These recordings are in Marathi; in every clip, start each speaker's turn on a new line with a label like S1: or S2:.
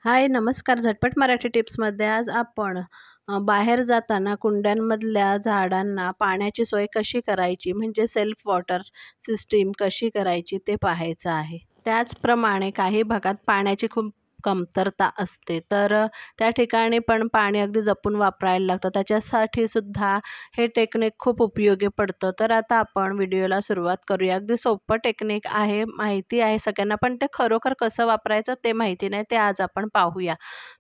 S1: हाय नमस्कार. झटपट मराठी टिप्समध्ये आज आपण बाहेर जाताना कुंड्यांमधल्या झाडांना पाण्याची सोय कशी करायची म्हणजे सेल्फ वॉटर सिस्टीम कशी करायची ते पाहायचं आहे. त्याचप्रमाणे काही भागात पाण्याची खूप कमतरता असते, तर त्या ठिकाणी पण पाणी अगदी जपून वापरायला लागतं. त्याच्यासाठी सुद्धा हे टेक्निक खूप उपयोगी पडतं. तर आता आपण व्हिडिओला सुरुवात करूया. अगदी सोपं टेक्निक आहे, माहिती आहे सगळ्यांना, पण ते खरोखर कसं वापरायचं ते माहिती नाही. ते आज आपण पाहूया.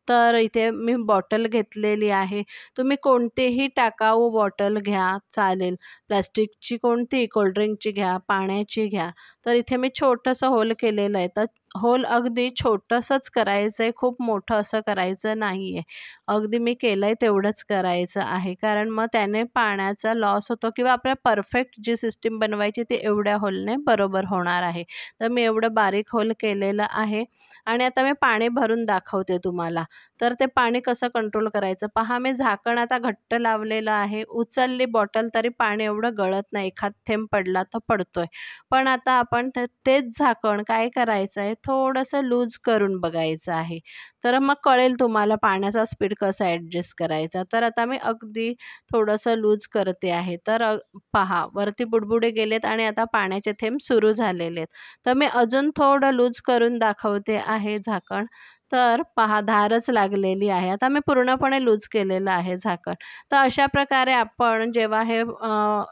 S1: तर इथे मी बॉटल घेतलेली आहे. तुम्ही कोणतेही टाकाऊ बॉटल घ्या चालेल. प्लास्टिकची कोणतीही, कोल्ड्रिंकची घ्या, पाण्याची घ्या. तर इथे मी छोटंसं होल केलेलं आहे. तर होल अगदी छोटंसंच करायचं आहे, खूप मोठं असं करायचं नाही आहे. अगदी मी केलं आहे तेवढंच करायचं आहे. कारण मग त्याने पाण्याचा लॉस होतो किंवा आपल्याला परफेक्ट जी सिस्टीम बनवायची ती एवढ्या होलने बरोबर होणार आहे. तर मी एवढं बारीक होल केलेलं आहे आणि आता मी पाणी भरून दाखवते तुम्हाला. तर ते पाणी कसं कंट्रोल करायचं पहा. मी झाकण आता घट्ट लावलेलं आहे. उचलली बॉटल तरी पाणी एवढं गळत नाही. एखाद थेंब पडला तर पडतोय. पण आता आपण तेच झाकण काय करायचं आहे, थोडंसं लूज करून बघायचं आहे. तर मग कळेल तुम्हाला पाण्याचा स्पीड कसा ॲडजस्ट करायचा. तर आता मी अगदी थोडंसं लूज करते आहे. तर पहा वरती बुडबुडे गेलेत आणि आता पाण्याचे थेंब सुरू झालेले आहेत. तर मी अजून थोडं लूज करून दाखवते आहे झाकण. तर पहा धारच लागलेली आहे. आता मी पूर्णपणे लूज केलेलं आहे झाकण. तर अशा प्रकारे आपण जेव्हा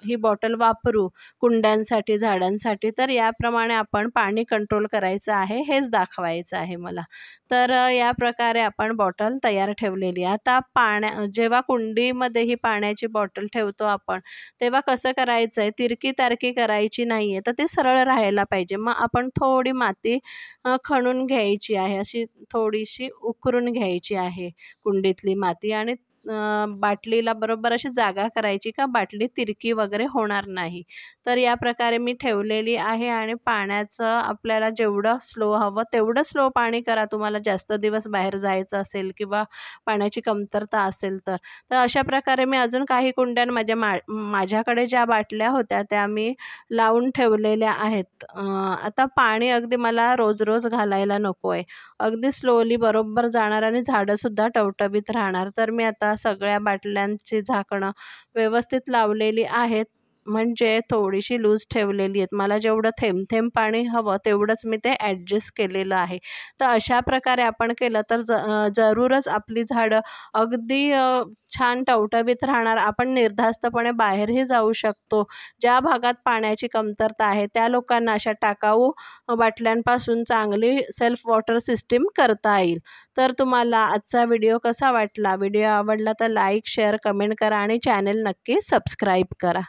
S1: ही बॉटल वापरू कुंड्यांसाठी, झाडांसाठी, तर याप्रमाणे आपण पाणी कंट्रोल करायचं आहे, हेच दाखवायचं आहे मला. तर या प्रकारे आपण बॉटल तयार ठेवलेली आहे. आता जेव्हा कुंडीमध्ये ही पाण्याची बॉटल ठेवतो आपण, तेव्हा कसं करायचं आहे, तिरकी-तारकी करायची नाही आहे. तर ते सरळ राहायला पाहिजे. मग आपण थोडी माती खणून घ्यायची आहे, अशी थोडीशी उकरून घ्यायची आहे कुंडीतली माती आणि बाटलीला बरोबर अशी जागा करायची का बाटली तिरकी वगैरे होणार नाही. तर या प्रकारे मी ठेवलेली आहे आणि पाण्याचं आपल्याला जेवढं स्लो हवं तेवढं स्लो पाणी करा. तुम्हाला जास्त दिवस बाहेर जायचं असेल किंवा पाण्याची कमतरता असेल तर. तर अशा प्रकारे मी अजून काही कुंड्या माझ्याकडे ज्या बाटल्या होत्या त्या मी लावून ठेवलेल्या आहेत. आता पाणी अगदी मला रोज-रोज घालायला नको आहे. अगदी स्लोली बरोबर जाणार आणि झाडंसुद्धा टवटवीत राहणार. तर मी आता सगळ्या बाटल्यांची झाकणं व्यवस्थित लावलेली आहेत. म्हणजे थोडीशी लूज ठेवलेली आहेत. मला जेवढं थेंब-थेंब पाणी हवं तेवढंच मी ते ॲडजस्ट केलेलं आहे. तर अशा प्रकारे आपण केलं तर जरूरच आपली झाडं अगदी छान टवटवीत राहणार. आपण निर्धास्तपणे बाहेरही जाऊ शकतो. ज्या भागात पाण्याची कमतरता आहे त्या लोकांना अशा टाकाऊ बाटल्यांपासून चांगली सेल्फ वॉटर सिस्टीम करता येईल. तर तुम्हाला आजचा व्हिडिओ कसा वाटला? व्हिडिओ आवडला तर लाईक, शेअर, कमेंट करा आणि चॅनल नक्की सबस्क्राईब करा.